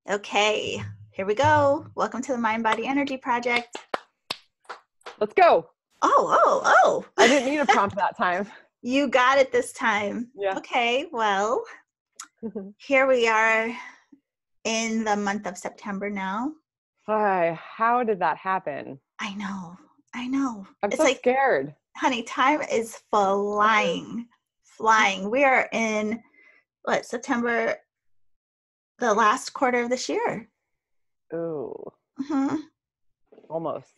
Okay, here we go. Welcome to the Mind Body Energy Project. Let's go. Oh. I didn't need a prompt that time. You got it this time. Yeah. Okay, well, here we are in the month of September now. Hi, how did that happen? I know. I'm It's so like, scared. honey, time is flying. We are in, September, the last quarter of this year. Ooh, Mm-hmm. almost.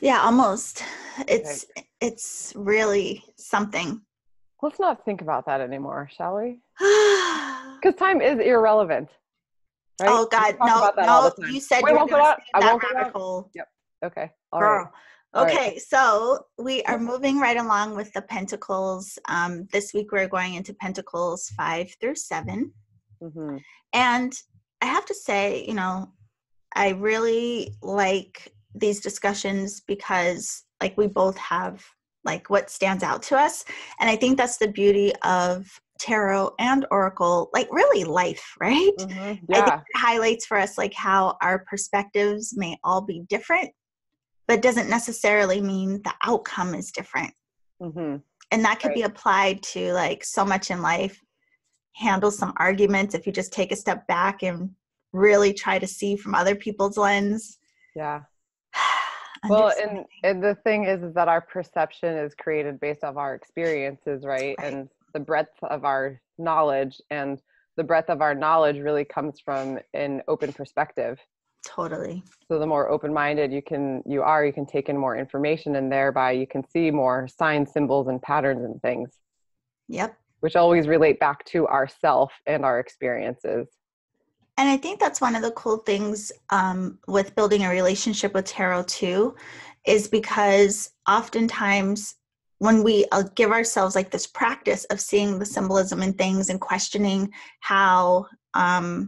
Yeah, almost. Okay. It's really something. Let's not think about that anymore, shall we? Because time is irrelevant, right? Oh We God, talk no, about that all the time. you said We you were won't go going to down. stay in I that won't go rabbit down. hole, Yep. Okay. All right. girl. All right. Okay, so we are moving right along with the Pentacles. This week we're going into Pentacles 5 through 7. Mm-hmm. And I have to say, I really like these discussions because we both have what stands out to us. And I think that's the beauty of tarot and oracle, really life, right? Mm-hmm. I think Yeah. it highlights for us how our perspectives may all be different, but doesn't necessarily mean the outcome is different. Mm-hmm. And that could Right. be applied to so much in life. Handle some arguments if you just take a step back and really try to see from other people's lens. Yeah. Well, and the thing is that our perception is created based off our experiences, right? And the breadth of our knowledge, and the breadth of our knowledge really comes from an open perspective. Totally. So the more open-minded you can take in more information, and thereby you can see more signs, symbols, and patterns and things. Yep. Which always relate back to ourself and our experiences. And I think that's one of the cool things with building a relationship with tarot too, is because oftentimes when we give ourselves this practice of seeing the symbolism in things and questioning how how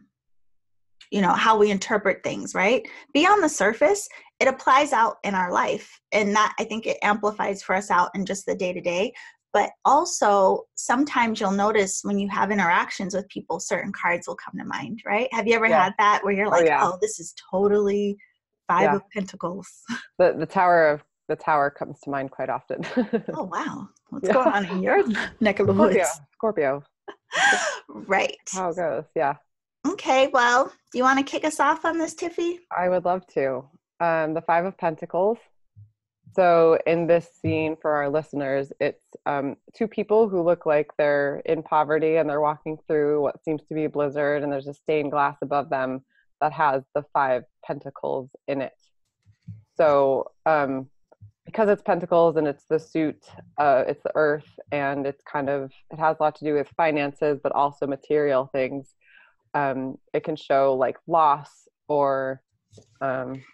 we interpret things, right? Beyond the surface, it applies out in our life. And that, I think, it amplifies for us out in just the day-to-day. But also, sometimes you'll notice when you have interactions with people, certain cards will come to mind, right? Have you ever had that where you're like, yeah. oh, this is totally Five of Pentacles. The tower comes to mind quite often. Oh, wow. What's going on in your neck of the woods? Scorpio. Right. How it goes. Yeah. Okay. Well, do you want to kick us off on this, Tiffy? I would love to. The Five of Pentacles. So in this scene for our listeners, it's two people who look like they're in poverty and they're walking through what seems to be a blizzard, and there's a stained glass above them that has the Five Pentacles in it. So because it's pentacles and it's the suit, it's the earth, and it has a lot to do with finances, but also material things. It can show loss or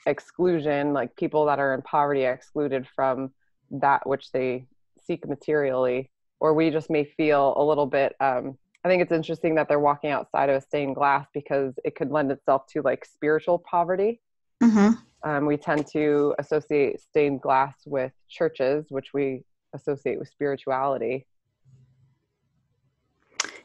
exclusion, like people that are in poverty are excluded from that which they seek materially, or we just may feel a little bit. I think it's interesting that they're walking outside of a stained glass because it could lend itself to spiritual poverty. Mm-hmm. We tend to associate stained glass with churches, which we associate with spirituality.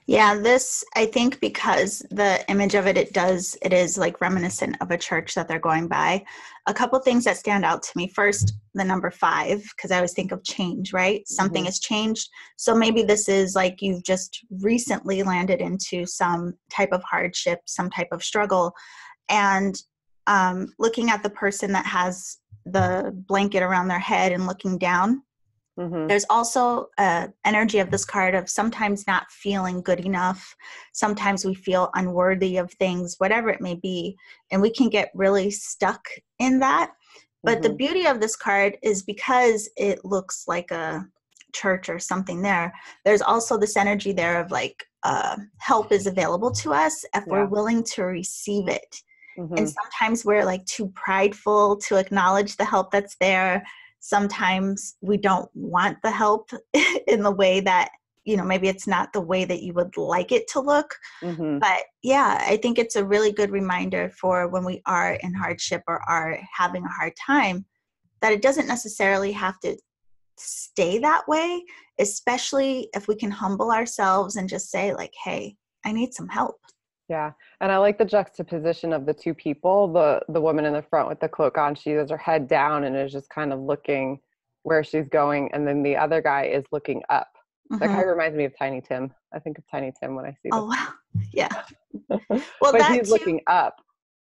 Yeah, this, I think, because the image of it is reminiscent of a church that they're going by. A couple things that stand out to me. First, the number 5, because I always think of change, right? Something has changed. So maybe this is you've just recently landed into some type of hardship, some type of struggle. And looking at the person that has the blanket around their head and looking down, there's also energy of this card of sometimes not feeling good enough. Sometimes we feel unworthy of things, whatever it may be. And we can get really stuck in that. But the beauty of this card is because it looks like a church or something there's also this energy there of help is available to us if we're willing to receive it. And sometimes we're too prideful to acknowledge the help that's there. Sometimes we don't want the help in the way that, maybe it's not the way that you would like it to look. But yeah, I think it's a really good reminder for when we are in hardship or are having a hard time, that it doesn't necessarily have to stay that way, especially if we can humble ourselves and just say hey, I need some help. Yeah. And I like the juxtaposition of the two people. The woman in the front with the cloak on, she has her head down and is just kind of looking where she's going. And then the other guy is looking up. That guy Mm-hmm. reminds me of Tiny Tim. I think of Tiny Tim when I see Oh, this. wow. Yeah. Well, But that he's too. looking up.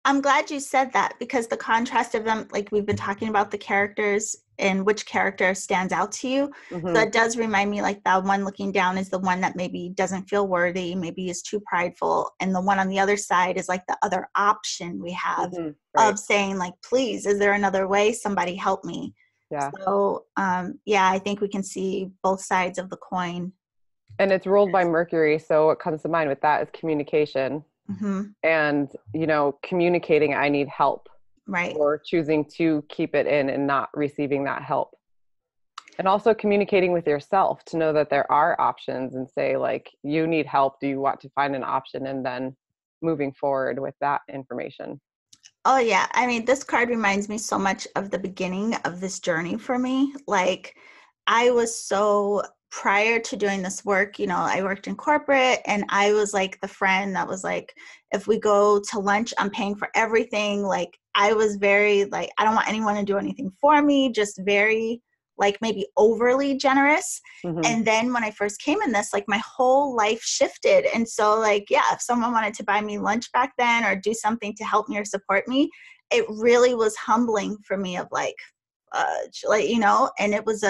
I'm glad you said that, because the contrast of them, like we've been talking about the characters and which character stands out to you. So Hmm. it does remind me, like, that one looking down is the one that maybe doesn't feel worthy, maybe is too prideful. And the one on the other side is like the other option we have Hmm. Right. of saying, like, please, is there another way? Somebody help me. Yeah. So yeah, I think we can see both sides of the coin. And it's ruled by Mercury. So what comes to mind with that is communication Mm-hmm. and, communicating, I need help, Right. or choosing to keep it in and not receiving that help. And also communicating with yourself to know that there are options and say, like, you need help. Do you want to find an option? And then moving forward with that information. Oh, yeah. I mean, this card reminds me so much of the beginning of this journey for me. Like, I was so, prior to doing this work, I worked in corporate, and I was like the friend that was like, if we go to lunch, I'm paying for everything. Like, I was very, like, I don't want anyone to do anything for me, just very, like, maybe overly generous. Hmm. And then when I first came in this, like, my whole life shifted. And so, like, yeah, if someone wanted to buy me lunch back then or do something to help me or support me, it really was humbling for me of like, like, and it was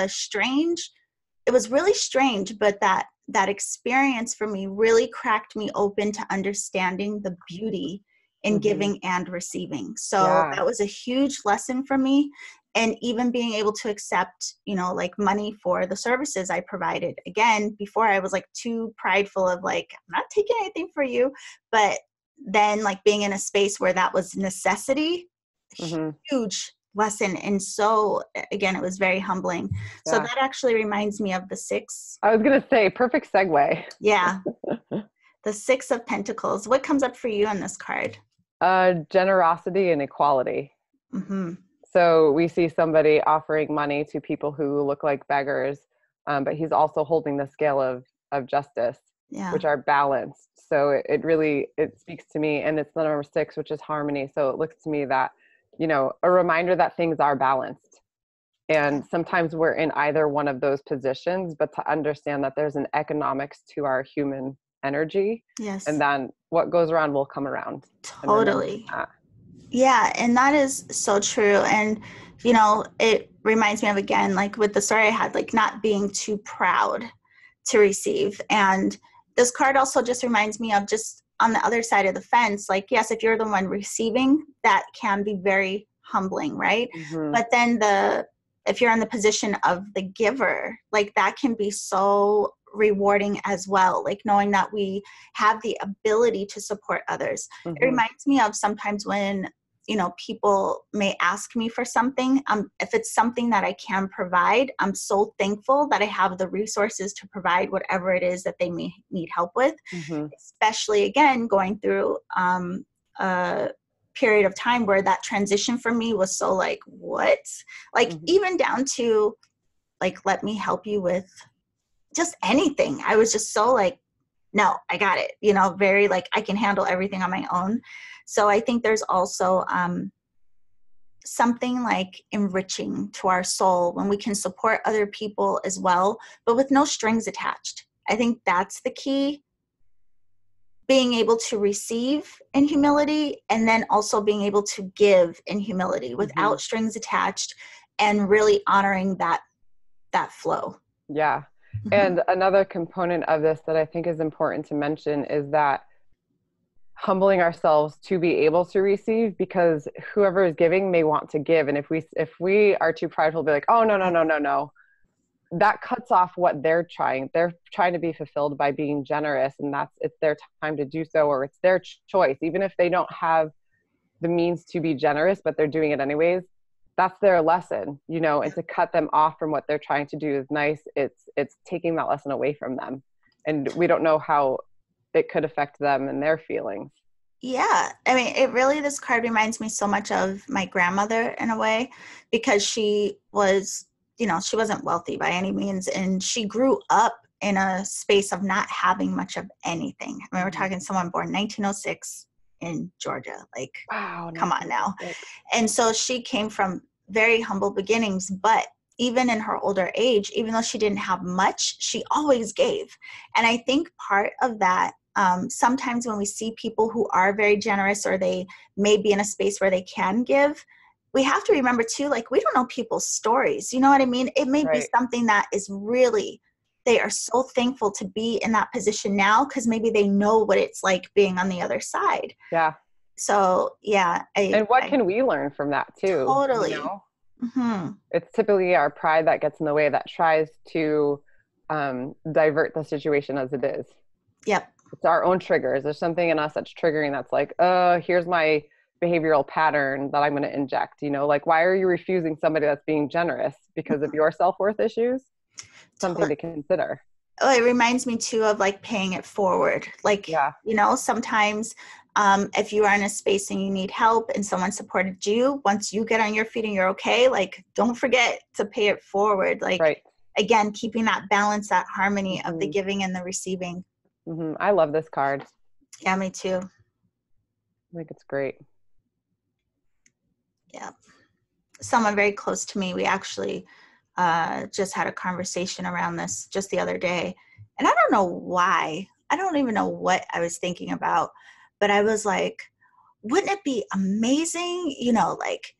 really strange, but that experience for me really cracked me open to understanding the beauty in Hmm. giving and receiving. So Yeah. that was a huge lesson for me. And even being able to accept, like, money for the services I provided. Again, before I was like too prideful of like, I'm not taking anything for you. But then, like, being in a space where that was necessity, Hmm. huge lesson. And so, again, it was very humbling. So Yeah. that actually reminds me of the six. I was going to say, perfect segue. Yeah, the Six of Pentacles. What comes up for you on this card? Generosity and equality. Mm-hmm. So we see somebody offering money to people who look like beggars, but he's also holding the scale of justice, Yeah. which are balanced. So it really, it speaks to me, and it's the number six, which is harmony. So it looks to me that, a reminder that things are balanced. And sometimes we're in either one of those positions, but to understand that there's an economics to our human energy, and Yes. then what goes around will come around. And remembering Totally. that. Yeah, and that is so true. And, it reminds me of, again, like with the story I had, like, not being too proud to receive. And this card also just reminds me of, just on the other side of the fence, like, yes, if you're the one receiving, that can be very humbling, right? Hmm. But then if you're in the position of the giver, like, that can be so rewarding as well, like knowing that we have the ability to support others. It Hmm. reminds me of sometimes when, people may ask me for something. If it's something that I can provide, I'm so thankful that I have the resources to provide whatever it is that they may need help with, Hmm. especially, again, going through a period of time where that transition for me was so like, what? Like, Hmm. even down to, like, let me help you with just anything. I was just so like, no, I got it, very like, I can handle everything on my own. So I think there's also something like enriching to our soul when we can support other people as well, but with no strings attached. I think that's the key, being able to receive in humility, and then also being able to give in humility Hmm. without strings attached, and really honoring that flow. Yeah. Mhm. And another component of this that I think is important to mention is that humbling ourselves to be able to receive, because whoever is giving may want to give. And if we are too prideful, be like, oh, no, no, no, no, no, that cuts off what they're trying to be fulfilled by being generous. And it's their time to do so, or it's their choice, even if they don't have the means to be generous, but they're doing it anyways. That's their lesson, and to cut them off from what they're trying to do is nice. It's taking that lesson away from them. And we don't know how it could affect them and their feelings. Yeah, I mean, this card reminds me so much of my grandmother in a way, because she was, she wasn't wealthy by any means, and she grew up in a space of not having much of anything. I mean, we're talking someone born 1906 in Georgia, like, Wow, come on now. 1906. And so she came from very humble beginnings, but even in her older age, even though she didn't have much, she always gave. And I think part of that, sometimes when we see people who are very generous, or they may be in a space where they can give, we have to remember too, like, we don't know people's stories. You know what I mean? It may be Right. something that is really, they are so thankful to be in that position now, because maybe they know what it's like being on the other side. Yeah. So yeah, And what I can we learn from that too? You totally. know, Hmm. it's typically our pride that gets in the way, that tries to divert the situation as it is. Yep. It's our own triggers. There's something in us that's triggering, that's like, here's my behavioral pattern that I'm going to inject. You know, like, why are you refusing somebody that's being generous? Because of your self-worth issues? Something to consider. Oh, it reminds me too of like paying it forward. Like, Yeah. sometimes if you are in a space and you need help and someone supported you, once you get on your feet and you're okay, like, don't forget to pay it forward. Like, Right. again, keeping that balance, that harmony of the Mm-hmm. giving and the receiving. Mm-hmm. I love this card. Yeah, me too. I think it's great. Yeah. Someone very close to me, we actually just had a conversation around this just the other day. And I don't know why. I don't even know what I was thinking about. But I was like, wouldn't it be amazing, like,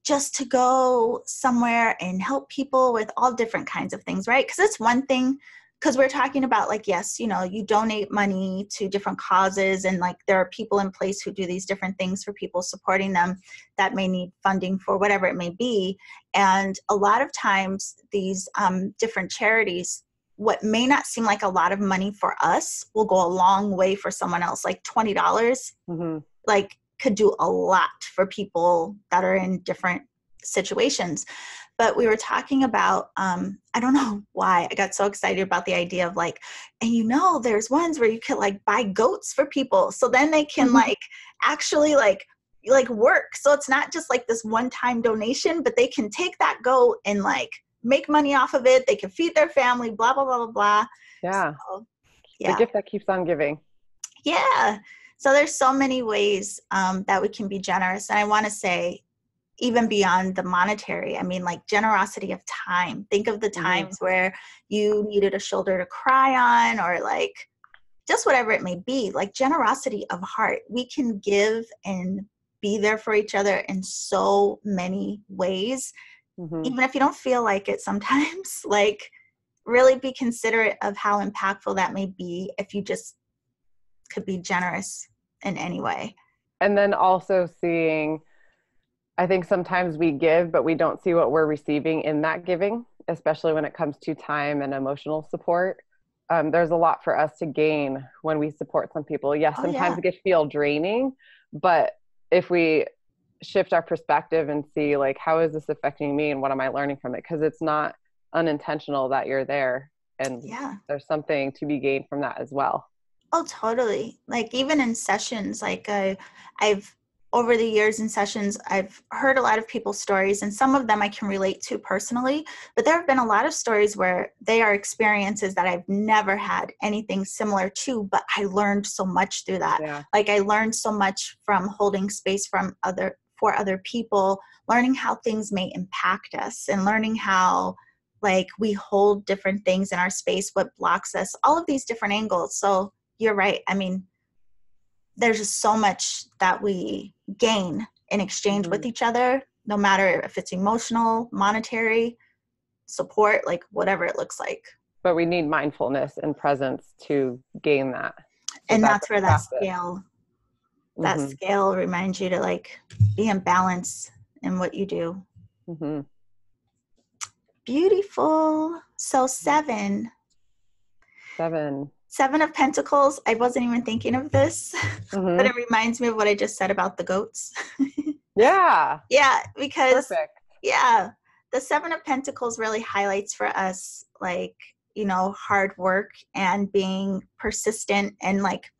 just to go somewhere and help people with all different kinds of things, right? Because it's one thing, because we're talking about, like, yes, you donate money to different causes, and like there are people in place who do these different things for people, supporting them that may need funding for whatever it may be. And a lot of times these different charities, what may not seem like a lot of money for us will go a long way for someone else. Like $20, Mm-hmm. like, could do a lot for people that are in different situations. But we were talking about, I don't know why I got so excited about the idea of like, and there's ones where you could like buy goats for people. So then they can like actually like work. So it's not just like this one-time donation, but they can take that goat and like make money off of it. They can feed their family, blah, blah, blah, blah, blah. Yeah. So, The yeah. gift that keeps on giving. Yeah. So there's so many ways that we can be generous. And I want to say, even beyond the monetary, I mean, like, generosity of time. Think of the times where you needed a shoulder to cry on, or like just whatever it may be, like generosity of heart. We can give and be there for each other in so many ways, even if you don't feel like it sometimes. Like, really be considerate of how impactful that may be if you just could be generous in any way. And then also seeing, I think sometimes we give, but we don't see what we're receiving in that giving, especially when it comes to time and emotional support. There's a lot for us to gain when we support some people. Yes, sometimes it can feel draining, but if we shift our perspective and see, like, how is this affecting me and what am I learning from it? Because it's not unintentional that you're there, and there's something to be gained from that as well. Oh, totally. Like, even in sessions, like I've over the years in sessions, I've heard a lot of people's stories, and some of them I can relate to personally, but there have been a lot of stories where they are experiences that I've never had anything similar to, but I learned so much through that. Yeah. Like, I learned so much from holding space for other people, learning how things may impact us, and learning how, like, we hold different things in our space, what blocks us, all of these different angles. So you're right. I mean, there's just so much that we gain in exchange with each other, no matter if it's emotional, monetary, support, like whatever it looks like. But we need mindfulness and presence to gain that. So And that's where that scale reminds you to like be in balance in what you do. Beautiful. So seven of Pentacles. I wasn't even thinking of this, but it reminds me of what I just said about the goats. Yeah. Yeah, because Perfect. Yeah, the Seven of Pentacles really highlights for us, like, hard work and being persistent and like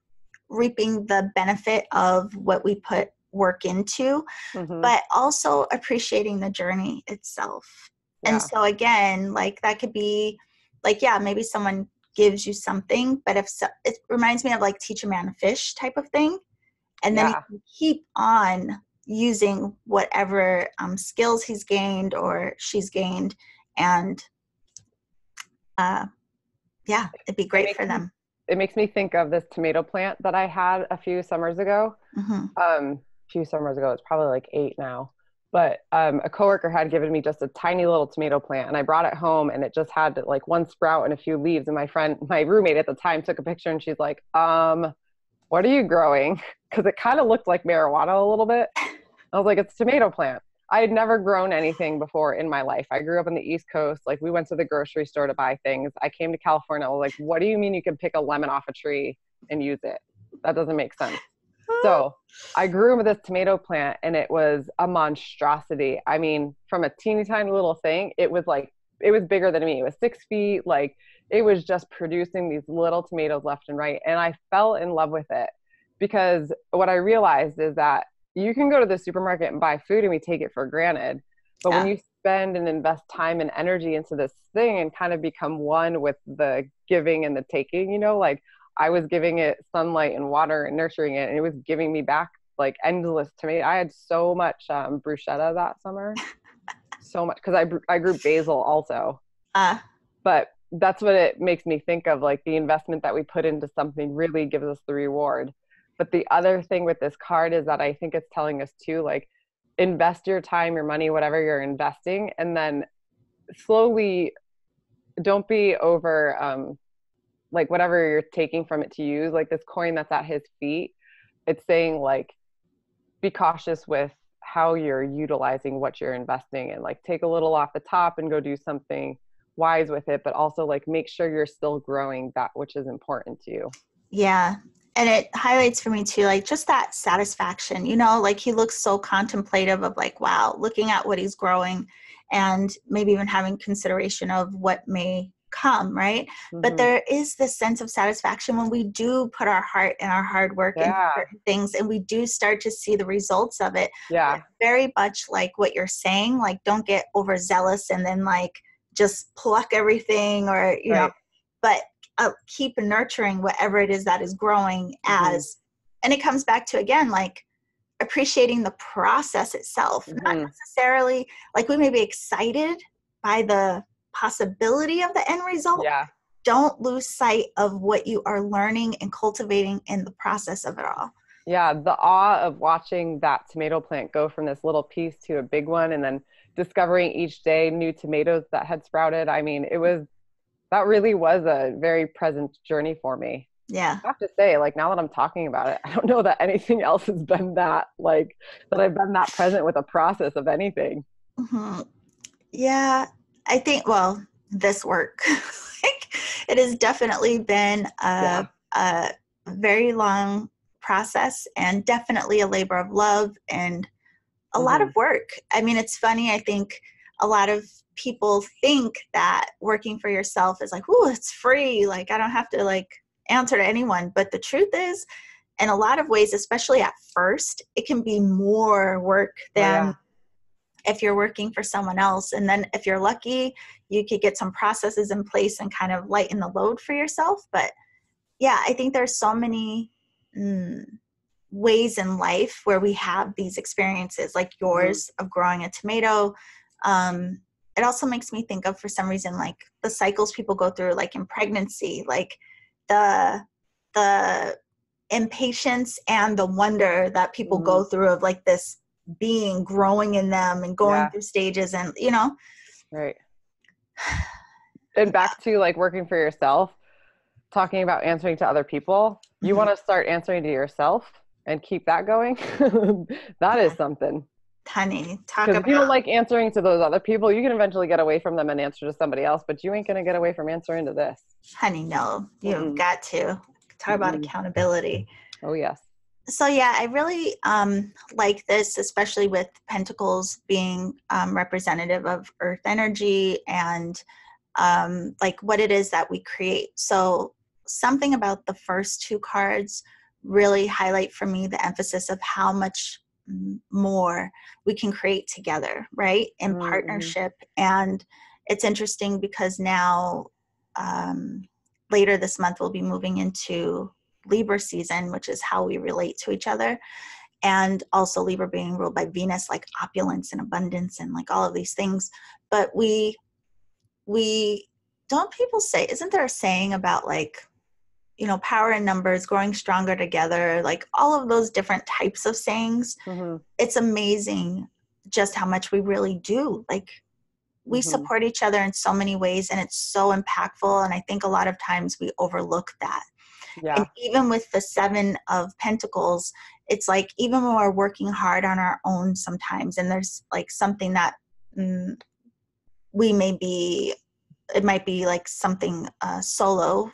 reaping the benefit of what we put work into, but also appreciating the journey itself. Yeah. And so again, like, that could be like, maybe someone gives you something, but it reminds me of like teach a man a fish type of thing. And then he Yeah. can keep on using whatever skills he's gained or she's gained. And yeah, it'd be It great makes for me them. it makes me think of this tomato plant that I had a few summers ago. Mm-hmm. Few summers ago, it's probably like 8 now. But a coworker had given me just a tiny little tomato plant, and I brought it home, and it just had like one sprout and a few leaves. And my roommate at the time, took a picture, and she's like, "What are you growing?" Because it kind of looked like marijuana a little bit. I was like, "It's a tomato plant." I had never grown anything before in my life. I grew up on the East Coast. Like, we went to the grocery store to buy things. I came to California. I was like, "What do you mean you can pick a lemon off a tree and use it? That doesn't make sense." So I grew this tomato plant, and it was a monstrosity. I mean, from a teeny tiny little thing, it was bigger than me. It was 6 feet. Like, it was just producing these little tomatoes left and right. And I fell in love with it, because what I realized is that you can go to the supermarket and buy food and we take it for granted. But when Yeah. you spend and invest time and energy into this thing and kind of become one with the giving and the taking, like, I was giving it sunlight and water and nurturing it, and it was giving me back like endless tomato. I had so much bruschetta that summer, so much, because I grew basil also. Uh, But that's what it makes me think of, like, the investment that we put into something really gives us the reward. But the other thing with this card is that I think it's telling us too, like, invest your time, your money, whatever you're investing, and then slowly, don't be over like whatever you're taking from it to use, like this coin that's at his feet. It's saying, like, be cautious with how you're utilizing what you're investing in. Like, take a little off the top and go do something wise with it, but also, like, make sure you're still growing that which is important to you. yeah. And it highlights for me too, like just that satisfaction, like he looks so contemplative of like, wow, looking at what he's growing and maybe even having consideration of what may come, right? But Mm-hmm. there is this sense of satisfaction when we do put our heart and our hard work into Yeah. certain things and we do start to see the results of it. Yeah. Very much like what you're saying, like don't get overzealous and then like just pluck everything or, Right. but keep nurturing whatever it is that is growing Mm-hmm. and it comes back to, again, like appreciating the process itself, not Mm-hmm. necessarily like we may be excited by the possibility of the end result. Yeah. Don't lose sight of what you are learning and cultivating in the process of it all. Yeah. The awe of watching that tomato plant go from this little piece to a big one, and then discovering each day new tomatoes that had sprouted. I mean, that really was a very present journey for me. Yeah. I have to say, like, now that I'm talking about it, I don't know that anything else has been that I've been that present with a process of anything. Mm-hmm. Yeah, I think, well, this work, like, it has definitely been Yeah. a very long process and definitely a labor of love and a lot of Hmm. work. I mean, it's funny. I think a lot of people think that working for yourself is like, oh, it's free. Like, I don't have to like answer to anyone. But the truth is, in a lot of ways, especially at first, it can be more work Oh, than yeah. if you're working for someone else. And then if you're lucky, you could get some processes in place and kind of lighten the load for yourself. But yeah, I think there's so many ways in life where we have these experiences like Hmm. yours of growing a tomato. Um, it also makes me think of, for some reason, like the cycles people go through, like in pregnancy, like the the impatience and the wonder that people Hmm. go through of like this being growing in them and going Yeah. through stages and Right. And back to, like, working for yourself, talking about answering to other people, you mhm, want to start answering to yourself and keep that going. That is yeah, something. honey, talk Because if you about don't like answering to those other people, you can eventually get away from them and answer to somebody else, but you ain't going to get away from answering to this. honey, no, you've Mm-mm. got to talk about Mm-mm. accountability. Oh, yes. So yeah, I really like this, especially with Pentacles being representative of Earth energy and like what it is that we create. So something about the first two cards really highlight for me the emphasis of how much more we can create together, right? In Mm-hmm. partnership. And it's interesting because now um, later this month, we'll be moving into Libra season, which is how we relate to each other. And also Libra being ruled by Venus, like opulence and abundance and like all of these things. But we don't people say, isn't there a saying about like, you know, power in numbers, growing stronger together, like all of those different types of sayings. Mm-hmm. It's amazing just how much we really do. Like we Mm-hmm. support each other in so many ways, and it's so impactful. And I think a lot of times we overlook that. Yeah. And even with the 7 of Pentacles, it's like, even when we're working hard on our own sometimes, and there's like something that we may be, it might be like something solo,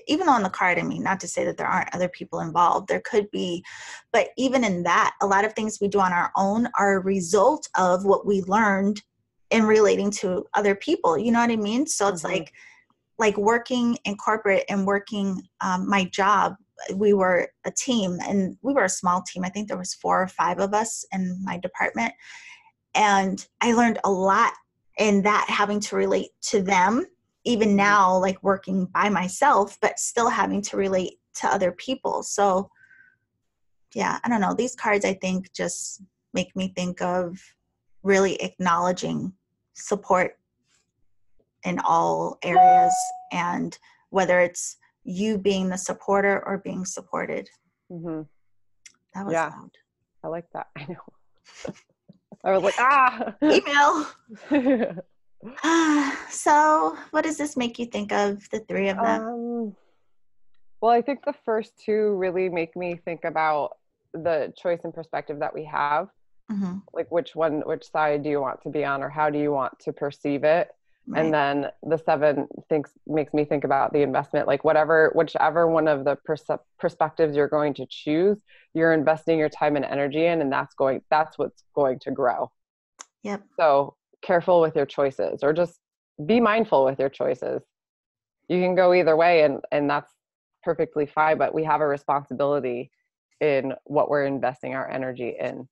even on the card. I mean, not to say that there aren't other people involved, there could be, but even in that, a lot of things we do on our own are a result of what we learned in relating to other people. You know what I mean? So it's Mm-hmm. like working in corporate and working my job, we were a team, and we were a small team. I think there was 4 or 5 of us in my department. And I learned a lot in that, having to relate to them, even now, like working by myself, but still having to relate to other people. So yeah, I don't know. These cards, I think, just make me think of really acknowledging support in all areas, and whether it's you being the supporter or being supported. Mm-hmm. That was Yeah, loud. I like that. I know. I was like, ah. Email. So what does this make you think of, the 3 of them? Well, I think the first 2 really make me think about the choice and perspective that we have. Mm-hmm. Like which side do you want to be on, or how do you want to perceive it? And Right. then the 7 makes me think about the investment, like whichever one of the perspectives you're going to choose, you're investing your time and energy in, and that's what's going to grow. Yep. So careful with your choices, or just be mindful with your choices. You can go either way, and that's perfectly fine, but we have a responsibility in what we're investing our energy in.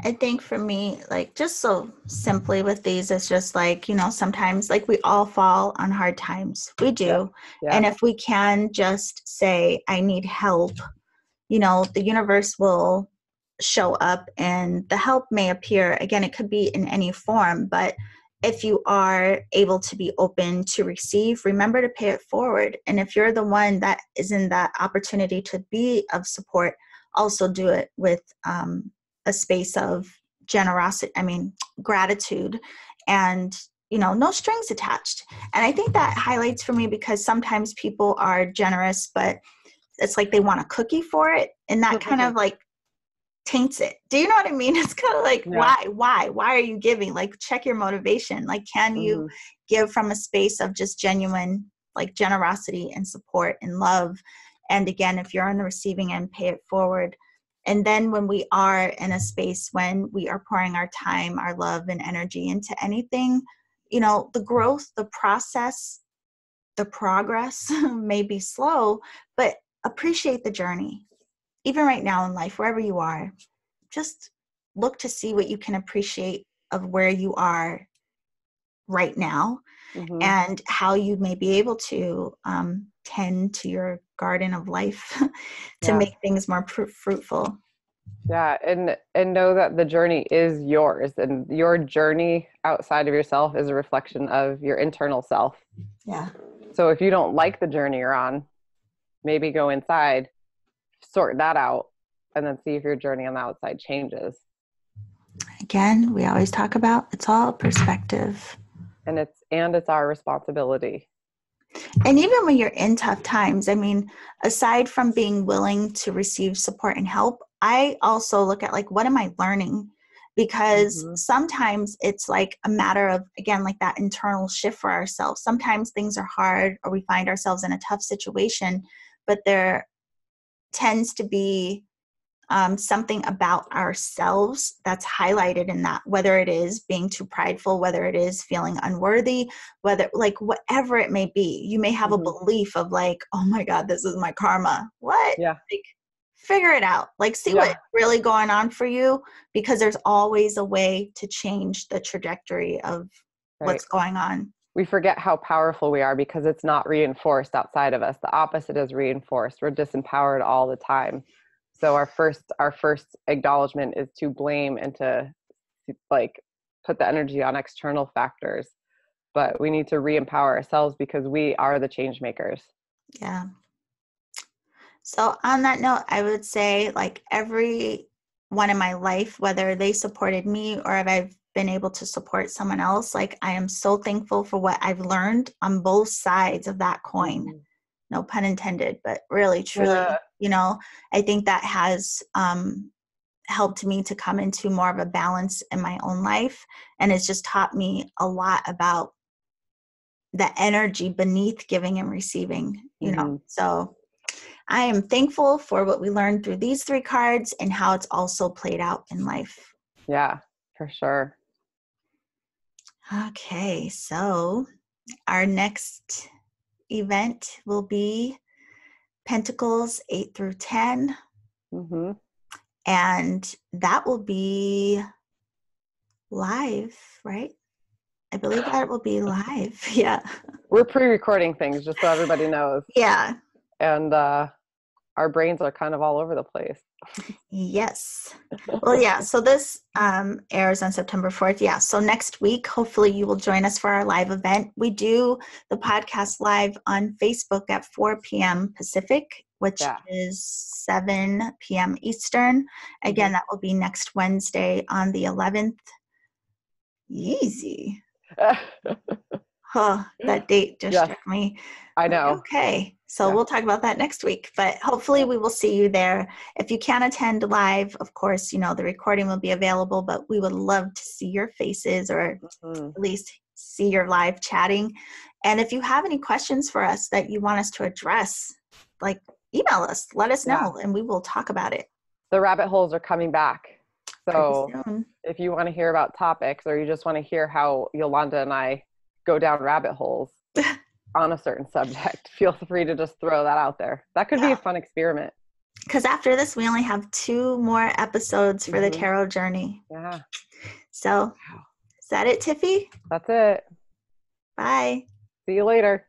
I think for me, like, just so simply with these, it's just like, you know, sometimes like we all fall on hard times. We Yeah. do. Yeah. And if we can just say, I need help, you know, the universe will show up, and the help may appear. Again, it could be in any form, but if you are able to be open to receive, remember to pay it forward. And if you're the one that is in that opportunity to be of support, also do it with a space of generosity, gratitude, and, you know, no strings attached. And I think that highlights for me, because sometimes people are generous, but it's like they want a cookie for it, and that kind of like taints it. Do you know what I mean? It's kind of like, Yeah. why are you giving? Like, check your motivation. Like, can you Mm-hmm. give from a space of just genuine, like, generosity and support and love? And again, if you're on the receiving end, pay it forward. And then when we are in a space when we are pouring our time, our love, and energy into anything, you know, the growth, the process, the progress may be slow, but appreciate the journey. Even right now in life, wherever you are, just look to see what you can appreciate of where you are right now, Mm-hmm. and how you may be able to tend to your garden of life to Yeah. make things more fruitful. Yeah. And know that the journey is yours, and your journey outside of yourself is a reflection of your internal self. Yeah. So if you don't like the journey you're on, maybe go inside, sort that out, and then see if your journey on the outside changes. Again, we always talk about, it's all perspective. And it's our responsibility. And even when you're in tough times, I mean, aside from being willing to receive support and help, I also look at, like, what am I learning? Because Mm-hmm. sometimes it's like a matter of, again, like that internal shift for ourselves. Sometimes things are hard, or we find ourselves in a tough situation, but there tends to be something about ourselves that's highlighted in that, whether it is being too prideful, whether it is feeling unworthy, whether, like, whatever it may be. You may have a Mm-hmm. belief of like, oh my God, this is my karma. What? Yeah. Like, figure it out. Like, see Yeah. what's really going on for you, because there's always a way to change the trajectory of Right. what's going on. we forget how powerful we are because it's not reinforced outside of us. The opposite is reinforced. We're disempowered all the time. So our first acknowledgement is to blame and to like put the energy on external factors. But we need to re-empower ourselves because we are the change makers. Yeah. So on that note, I would say like everyone in my life, whether they supported me or if I've been able to support someone else, like I am so thankful for what I've learned on both sides of that coin. Mm-hmm. No pun intended, but really, truly, I think that has helped me to come into more of a balance in my own life. And it's just taught me a lot about the energy beneath giving and receiving, know. So I am thankful for what we learned through these 3 cards and how it's also played out in life. Yeah, for sure. Okay, so our next event will be Pentacles 8 through 10. Mm-hmm. And that will be live, right? I believe that will be live. Yeah. We're pre-recording things just so everybody knows. Yeah. And our brains are kind of all over the place. Yes. Well, yeah. So this airs on September 4th. Yeah. So next week, hopefully you will join us for our live event. We do the podcast live on Facebook at 4 p.m. Pacific, which is 7 p.m. Eastern. Again, that will be next Wednesday on the 11th. Easy. That date just struck me. I know. Okay. So we'll talk about that next week, but hopefully we will see you there. If you can't attend live, of course, the recording will be available, but we would love to see your faces or at least see your live chatting. And if you have any questions for us that you want us to address, like email us, let us know, and we will talk about it. The rabbit holes are coming back. So if you want to hear about topics or you just want to hear how Yolanda and I go down rabbit holes on a certain subject, feel free to just throw that out there. That could be a fun experiment. Because after this, we only have 2 more episodes for the tarot journey. Yeah. So is that it, Tiffy? That's it. Bye. See you later.